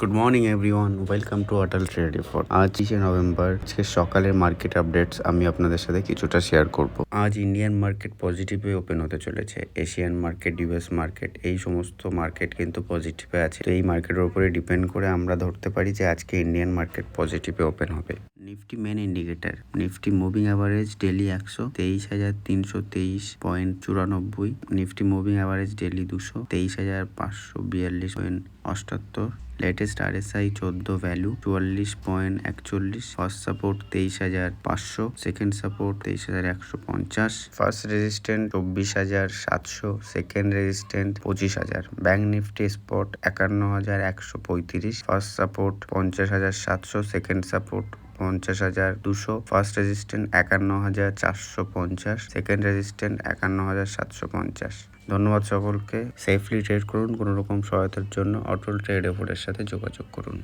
Good morning everyone, welcome to Atal trade report. আজ 20 November, আজকে সকালের মার্কেট আপডেটস আমি আপনাদের সাথে কিছুটা শেয়ার করব। আজ ইন্ডিয়ান মার্কেট পজিটিভে ওপেন হতে চলেছে। এশিয়ান মার্কেট, ইউএস মার্কেট, এই সমস্ত মার্কেট কিন্তু পজিটিভে আছে। তো এই মার্কেটের উপরে ডিপেন্ড করে আমরা ধরতে পারি যে আজকে ইন্ডিয়ান মার্কেট পজিটিভে ওপেন হবে। Nifty main indicator, Nifty moving average daily 123,323.94, Nifty moving average daily 223,542.78, latest RSI 14 value 44.41, first support 23,500, second support 23,150, first resistant 24,700, second resistant 25,000। Bank Nifty spot 51,135, first support 50,700, second support 50,200, first resistant 51,450, second resistant 51,750। ধন্যবাদ সকলকে। Safely trade করুন। কোনো রকম সহায়তার জন্য অটল trade রিপোর্টের সাথে যোগাযোগ করুন।